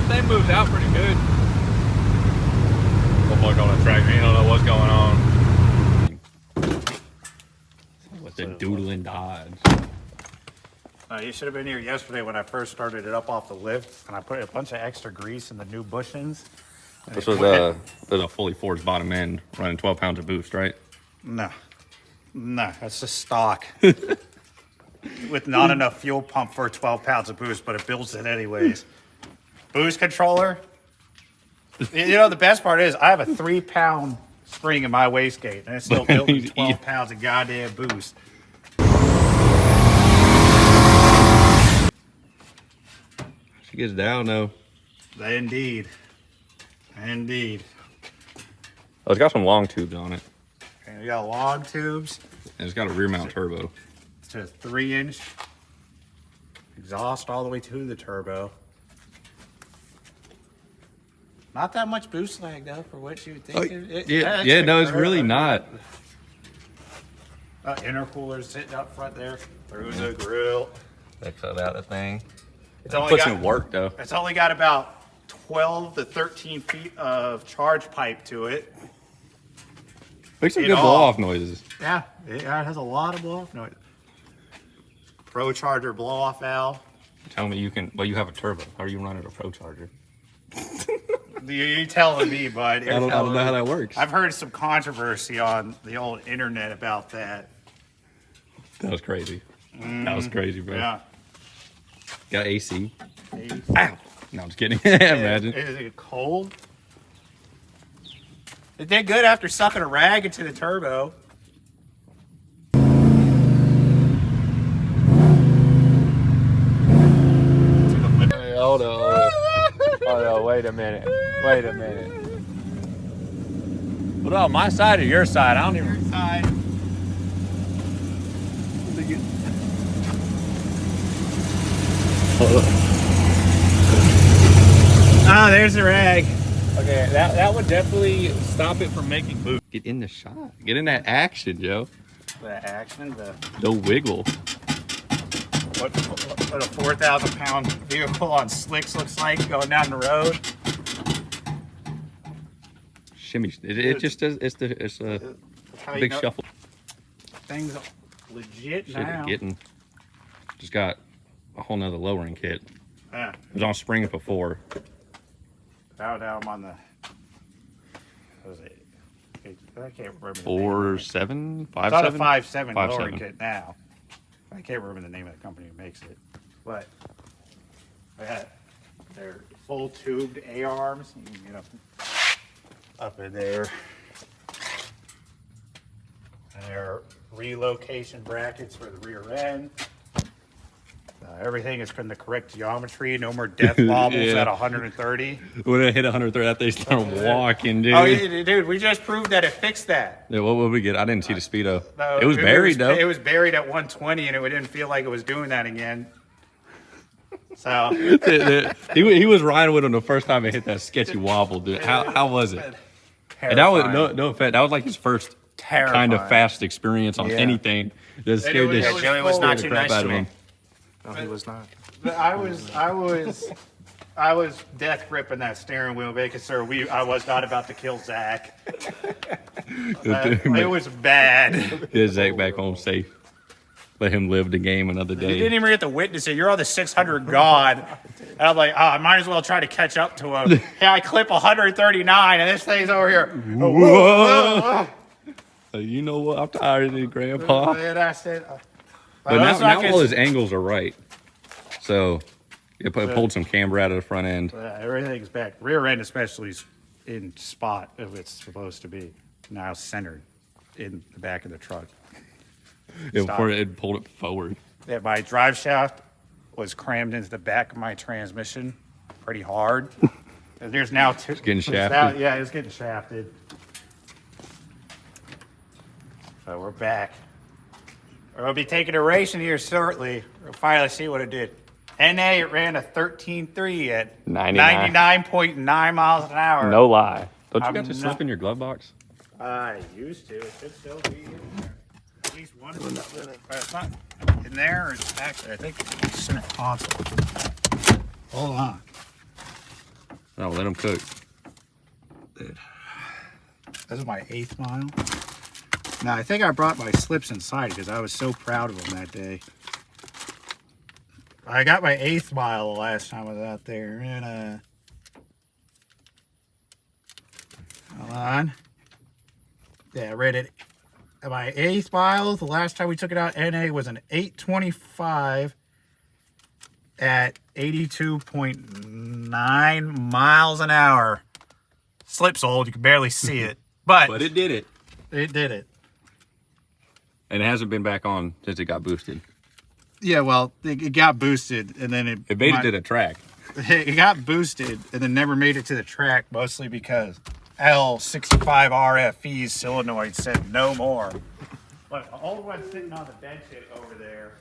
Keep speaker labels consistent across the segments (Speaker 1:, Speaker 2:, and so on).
Speaker 1: thing moves out pretty good. Oh boy, on the tractor, you don't know what's going on. With the doodling Dodge.
Speaker 2: You should have been here yesterday when I first started it up off the lift, and I put a bunch of extra grease in the new bushings.
Speaker 1: This was a fully forged bottom end running 12 pounds of boost, right?
Speaker 2: No, that's just stock. With not enough fuel pump for 12 pounds of boost, but it builds it anyways. Boost controller. You know, the best part is I have a 3-pound spring in my wastegate, and it's still building 12 pounds of goddamn boost.
Speaker 1: She gets down though.
Speaker 2: Indeed.
Speaker 1: Oh, it's got some long tubes on it.
Speaker 2: And we got long tubes.
Speaker 1: And it's got a rear mount turbo.
Speaker 2: It's a 3-inch exhaust all the way to the turbo. Not that much boost lag though for what you would think.
Speaker 1: No, it's really not.
Speaker 2: Intercooler sitting up front there through the grill.
Speaker 1: They cut out the thing.
Speaker 2: It's only
Speaker 1: Puts
Speaker 2: got,
Speaker 1: in work though.
Speaker 2: It's only got about 12 to 13 feet of charge pipe to it.
Speaker 1: Makes some good blow-off noises.
Speaker 2: Yeah, it has a lot of blow-off noise. Pro Charger blow-off valve.
Speaker 1: Tell me you can. Well, you have a turbo. How are you running a Pro Charger?
Speaker 2: You telling me, bud?
Speaker 1: I don't know how that works.
Speaker 2: I've heard some controversy on the old internet about that.
Speaker 1: That was crazy. That was crazy, bro.
Speaker 2: Yeah.
Speaker 1: Got AC. Ow! No, I'm just kidding. Imagine.
Speaker 2: Is it cold? It did good after sucking a rag into the turbo.
Speaker 1: Hey, hold on. Hold on. Wait a minute. What on my side or your side? I don't even.
Speaker 2: Your side. Ah, there's the rag.
Speaker 1: Okay, that would definitely stop it from making boost. Get in the shot. Get in that action, Joe.
Speaker 2: The action,
Speaker 1: No wiggle.
Speaker 2: what a 4,000-pound vehicle on slicks looks like going down the road.
Speaker 1: Shimmy. It just does. It's a big shuffle.
Speaker 2: Things legit now.
Speaker 1: Just got a whole nother lowering kit.
Speaker 2: Yeah.
Speaker 1: It was on springs before.
Speaker 2: Now I'm on the. What was it? I can't remember.
Speaker 1: 4.7, 5.7.
Speaker 2: It's on a 5.7
Speaker 1: 5.7.
Speaker 2: lowering kit now. I can't remember the name of the company who makes it, but they're full tubed A arms. You can get up in there. And they're relocation brackets for the rear end. Everything is from the correct geometry. No more death wobbles at 130.
Speaker 1: When it hit 130, that thing started walking, dude.
Speaker 2: Oh, yeah, dude, we just proved that it fixed that.
Speaker 1: Yeah, what would we get? I didn't see the speedo.
Speaker 2: No,
Speaker 1: it was buried though.
Speaker 2: It was buried at 120, and it didn't feel like it was doing that again. So
Speaker 1: he was riding with him the first time it hit that sketchy wobble, dude. How was it? And that was no offense. That was like his first kind of fast experience on anything. That scared the shit.
Speaker 2: Joey was not too nice to me.
Speaker 3: No, he was not.
Speaker 2: I was death gripping that steering wheel, making sure I was not about to kill Zach. It was bad.
Speaker 1: Get Zach back home safe. Let him live the game another day.
Speaker 2: You didn't even get to witness it. You're on the 600 God. And I'm like, I might as well try to catch up to him. Yeah, I clip 139, and this thing's over here.
Speaker 1: Whoa. You know what? I'm tired of this, Grandpa.
Speaker 2: And I said,
Speaker 1: but now all his angles are right. So it pulled some camber out of the front end.
Speaker 2: Everything's back. Rear end especially is in spot if it's supposed to be. Now centered in the back of the truck.
Speaker 1: Before it pulled it forward.
Speaker 2: Yeah, my drive shaft was crammed into the back of my transmission pretty hard. And there's now two.
Speaker 1: It's getting shafted.
Speaker 2: Yeah, it's getting shafted. So we're back. We'll be taking a race in here shortly. We'll finally see what it did. NA, it ran a 13.3 at 99.9 miles an hour.
Speaker 1: No lie. Don't you got to slip in your glove box?
Speaker 2: I used to. It should still be in there. At least one. It's not in there. It's actually, I think it's in the center console. Hold on.
Speaker 1: Oh, let them cook.
Speaker 2: This is my 8th mile. Now, I think I brought my slips inside because I was so proud of them that day. I got my 8th mile the last time I was out there. And, hold on. Yeah, I read it. My 8th mile, the last time we took it out, NA was an 8:25 at 82.9 miles an hour. Slip's old, you can barely see it. But
Speaker 1: it did it.
Speaker 2: it did it.
Speaker 1: And it hasn't been back on since it got boosted.
Speaker 2: Yeah, well, it got boosted, and then
Speaker 1: It made it to the track.
Speaker 2: it got boosted, and then never made it to the track, mostly because L65 RFE's solenoid said no more. But all the ones sitting on the bench over there,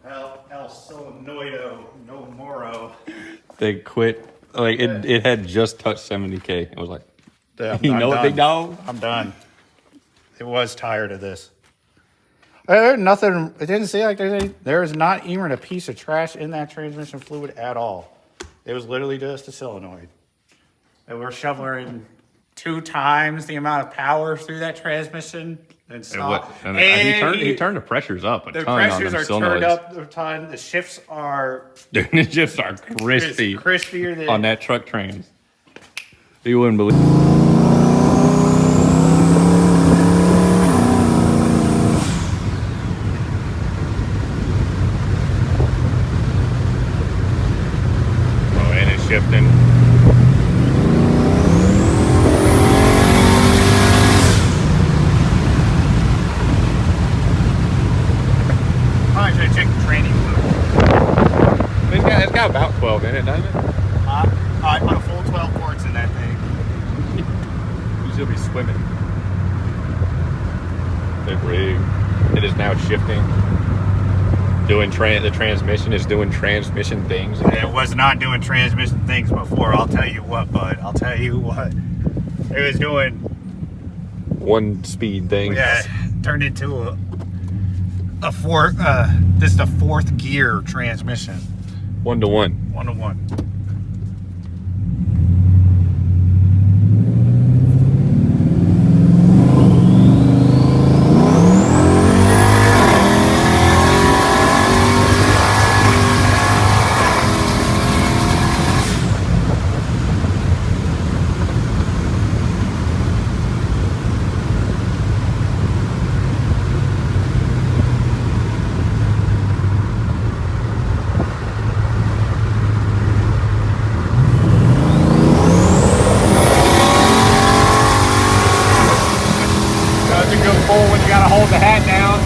Speaker 2: El Solenoido no moro.
Speaker 1: They quit. Like it had just touched 70K. It was like,
Speaker 2: Yeah,
Speaker 1: you know what, big dog?
Speaker 2: I'm done. It was tired of this. There's nothing. It didn't seem like there is not even a piece of trash in that transmission fluid at all. It was literally just a solenoid. And we're shoveling 2 times the amount of power through that transmission and stop.
Speaker 1: He turned the pressures up a
Speaker 2: The
Speaker 1: ton on
Speaker 2: pressures
Speaker 1: them
Speaker 2: are turned
Speaker 1: solenoids.
Speaker 2: up a ton. The shifts are
Speaker 1: Dude, the shifts are crispy
Speaker 2: crispier than
Speaker 1: on that truck trans. You wouldn't believe. Oh, and it's shifting.
Speaker 2: Probably should check the training fluid.
Speaker 1: It's got about 12 in it, doesn't it?
Speaker 2: I put a full 12 quarts in that thing.
Speaker 1: You should be swimming. The rig. It is now shifting. The transmission is doing transmission things.
Speaker 2: It was not doing transmission things before. I'll tell you what, bud. I'll tell you what. It was doing.
Speaker 1: One speed thing.
Speaker 2: Yeah, turned into a fourth. This is a 4th gear transmission.
Speaker 1: 1-to-1.
Speaker 2: 1-to-1. That's a good pull when you gotta hold the hat down.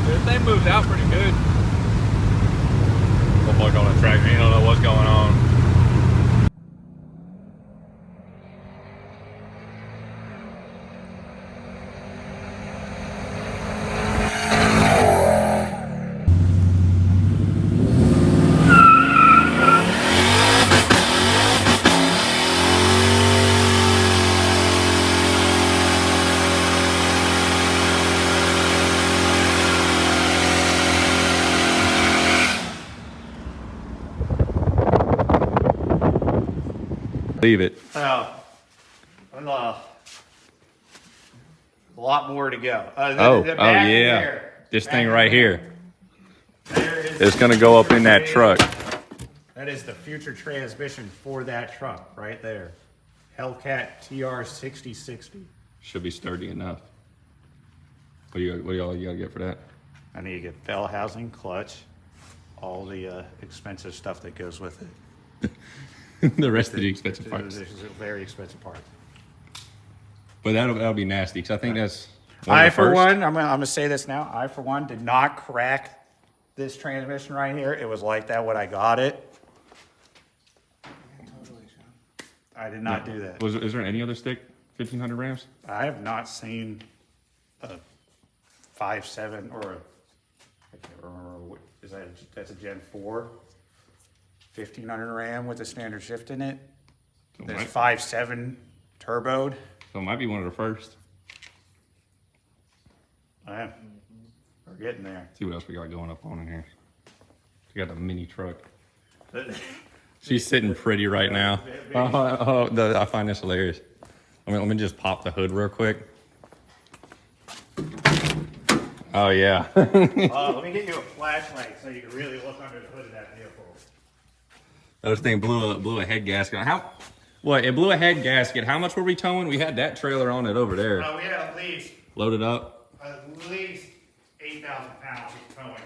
Speaker 1: This thing moves out pretty good. We'll look on the track. You don't know what's going on. Leave it.
Speaker 2: Oh, a lot more to go.
Speaker 1: Oh yeah.
Speaker 2: There.
Speaker 1: This
Speaker 2: Back
Speaker 1: thing right
Speaker 2: there.
Speaker 1: here.
Speaker 2: There is
Speaker 1: It's gonna go up in that truck.
Speaker 2: That is the future transmission for that truck right there. Hellcat TR6060.
Speaker 1: Should be sturdy enough. What do y'all gotta get for that?
Speaker 2: I need to get bell housing, clutch, all the expensive stuff that goes with it.
Speaker 1: The rest of the expensive parts.
Speaker 2: This is a very expensive part.
Speaker 1: But that'll be nasty because I think that's. One of
Speaker 2: I,
Speaker 1: the
Speaker 2: for
Speaker 1: first.
Speaker 2: one, I'm gonna say this now. I, for one, did not crack this transmission right here. It was like that when I got it. I did not do that.
Speaker 1: Is there any other stick? 1500 Rams?
Speaker 2: I have not seen a 5.7 or I can't remember what is that. That's a Gen 4, 1500 Ram with a standard shift in it. That's
Speaker 1: What?
Speaker 2: 5.7 turboed.
Speaker 1: So it might be one of the first.
Speaker 2: Yeah. We're getting there.
Speaker 1: See what else we got going up on in here. We got a mini truck. She's sitting pretty right now. I find this hilarious. Let me just pop the hood real quick. Oh yeah.
Speaker 2: Let me get you a flashlight so you can really look under the hood of that vehicle.
Speaker 1: Those thing blew a head gasket. What? It blew a head gasket. How much were we towing? We had that trailer on it over there.
Speaker 2: We had at least
Speaker 1: Loaded up.
Speaker 2: 8,000 pounds of towing.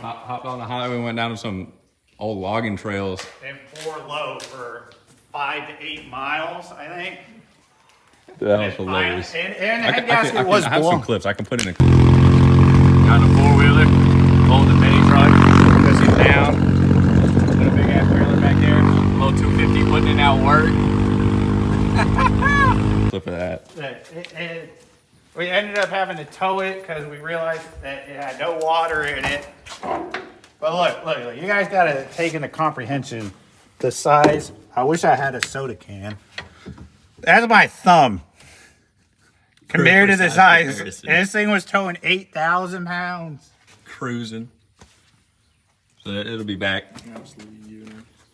Speaker 1: Hopped on the highway, went down to some old logging trails.
Speaker 2: And 4 low for 5 to 8 miles, I think.
Speaker 1: That was hilarious.
Speaker 2: And the head gasket was
Speaker 1: I have
Speaker 2: blown.
Speaker 1: some clips. I can put in a clip. Got a 4-wheeler, hold the mini truck, push it down. Put a big ass trailer back there. Little 250 putting it out work. Clip of that.
Speaker 2: We ended up having to tow it because we realized that it had no water in it. But look, you guys got to take into comprehension the size. I wish I had a soda can. That's my thumb compared to the size.
Speaker 1: Comparison.
Speaker 2: And this thing was towing 8,000 pounds.
Speaker 1: Cruising. So it'll be back.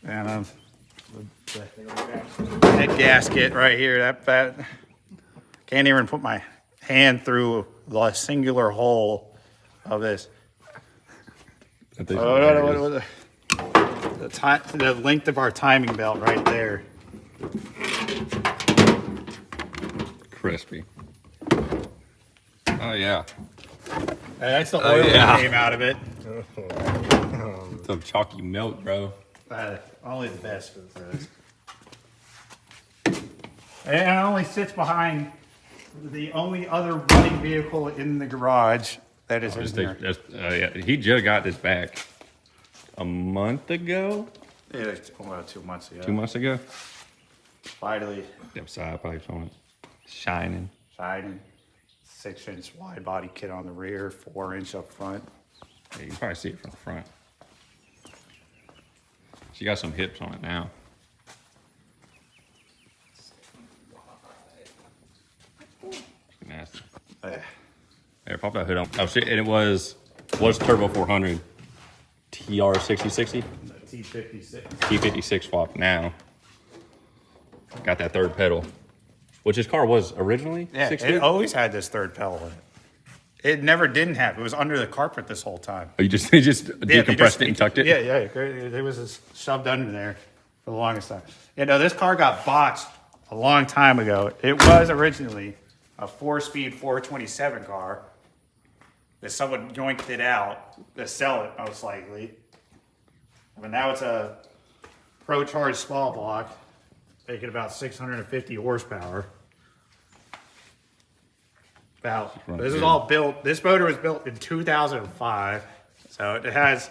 Speaker 2: And that gasket right here, that can't even put my hand through the singular hole of this. The length of our timing belt right there.
Speaker 1: Crispy. Oh yeah.
Speaker 2: That's the oil that came out of it.
Speaker 1: Some chalky milk, bro.
Speaker 2: Only the best for this. And it only sits behind the only other running vehicle in the garage that is in there.
Speaker 1: Yeah. He just got this back a month ago.
Speaker 2: Yeah, it's, well, 2 months ago.
Speaker 1: 2 months ago.
Speaker 2: Finally
Speaker 1: Them side pipes on it. Shining.
Speaker 2: 6-inch wide body kit on the rear, 4-inch up front.
Speaker 1: Yeah, you can probably see it from the front. She got some hips on it now. Nasty. There, pop that hood on. Oh shit, and it was Turbo 400 TR 6060
Speaker 2: T56.
Speaker 1: T56 swap now. Got that third pedal, which his car was originally
Speaker 2: Yeah,
Speaker 1: 6
Speaker 2: it always had this third pedal in it. It never didn't have. It was under the carpet this whole time.
Speaker 1: Oh, you just decompressed it and tucked it?
Speaker 2: Yeah, it was just shoved under there for the longest time. You know, this car got botched a long time ago. It was originally a 4-speed 427 car that someone yoinked it out to sell it, most likely. But now it's a Pro-Charge small block, making about 650 horsepower. This is all built. This motor was built in 2005, so it has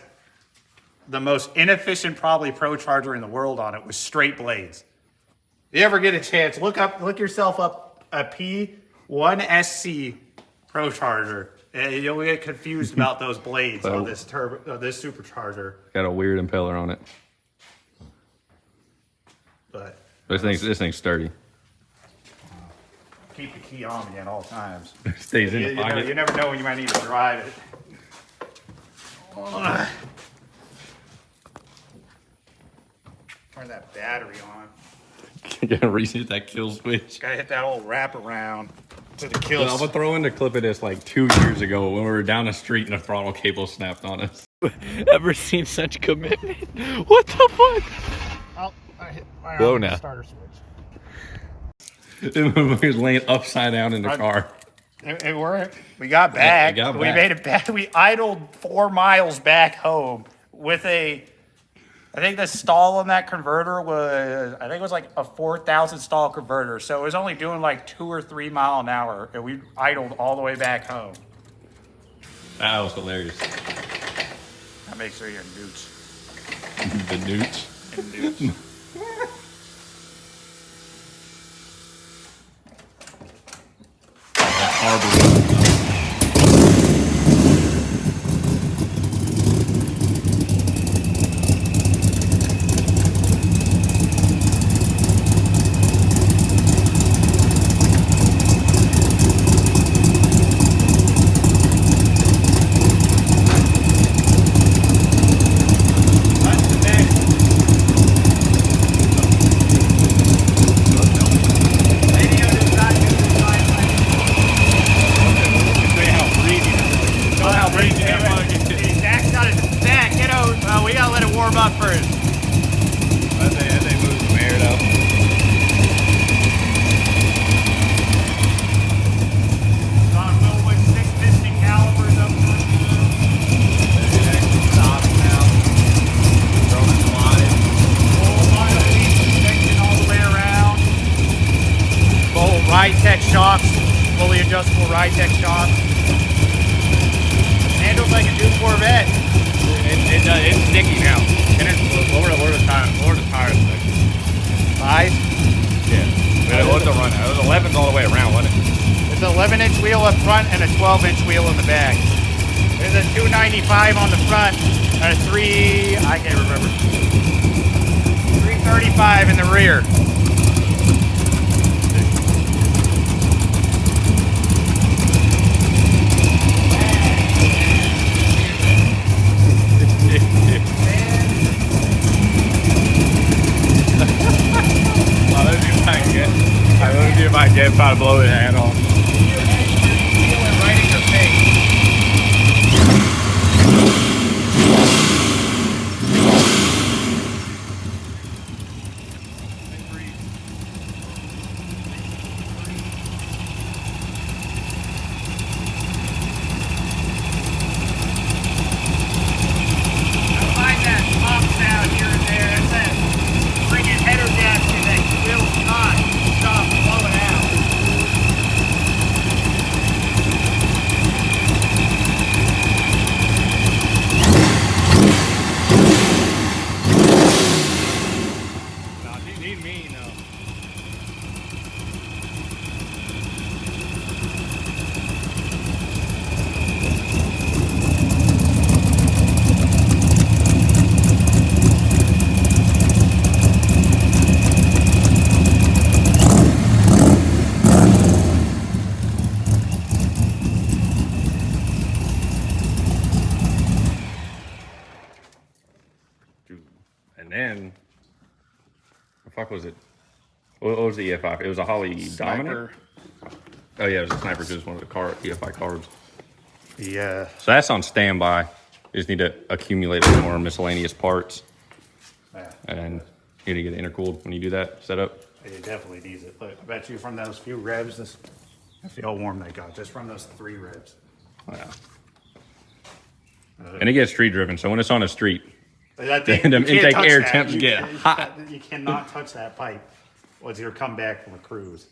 Speaker 2: the most inefficient, probably Pro-Charger in the world on it with straight blades. If you ever get a chance, look yourself up a P1SC Pro-Charger, and you'll get confused about those blades on this this supercharger.
Speaker 1: Got a weird impeller on it.
Speaker 2: But
Speaker 1: This thing's sturdy.
Speaker 2: keep the key on me at all times.
Speaker 1: Stays in the pocket.
Speaker 2: You never know when you might need to drive it. Turn that battery on.
Speaker 1: Gotta reset that kill switch.
Speaker 2: Gotta hit that old wraparound to the kill.
Speaker 1: I'm gonna throw in the clip of this like 2 years ago when we were down the street and a throttle cable snapped on us.
Speaker 3: Ever seen such commitment? What the fuck?
Speaker 2: Oh, I hit my
Speaker 1: Whoa, now.
Speaker 2: starter switch.
Speaker 1: We was laying upside down in the car.
Speaker 2: It worked. We got back.
Speaker 1: it got
Speaker 2: We
Speaker 1: back.
Speaker 2: made it back. We idled 4 miles back home with I think the stall on that converter was like a 4,000 stall converter. So it was only doing like 2 or 3 mile an hour. And we idled all the way back home.
Speaker 1: That was hilarious.
Speaker 2: That makes sure you're newts.
Speaker 1: The newts.
Speaker 2: And newts. Ride-Tech shocks, fully adjustable Ride-Tech shocks. Handles like a new Corvette.
Speaker 1: It's sticky now. And it's lower the tires.
Speaker 2: Five.
Speaker 1: Yeah. What was the run? It was 11s all the way around, wasn't it?
Speaker 2: It's an 11-inch wheel up front and a 12-inch wheel in the back. There's a 295 on the front and a 335 in the rear.
Speaker 1: Let me see if I can try to blow it head off.
Speaker 2: Feel it right in your face. I find that pop sound here and there. It's that friggin' header gasket that will not stop blowing out.
Speaker 1: Nah, he's mean though. And then, the fuck was it? What was the EFI? It was a Holly Dominant? Oh yeah, it was a Sniper because it was one of the EFI carbs.
Speaker 2: Yeah.
Speaker 1: So that's on standby. You just need to accumulate some more miscellaneous parts.
Speaker 2: Yeah.
Speaker 1: And you need to get it intercooled when you do that setup.
Speaker 2: It definitely needs it. Look, I bet you from those few revs, I feel how warm they got just from those 3 revs.
Speaker 1: Yeah. And it gets street driven, so when it's on a street,
Speaker 2: That
Speaker 1: The
Speaker 2: thing, you can't
Speaker 1: intake
Speaker 2: touch
Speaker 1: air
Speaker 2: that.
Speaker 1: temps
Speaker 2: You
Speaker 1: get
Speaker 2: can't-
Speaker 1: hot.
Speaker 2: You cannot touch that pipe once you come back from a cruise.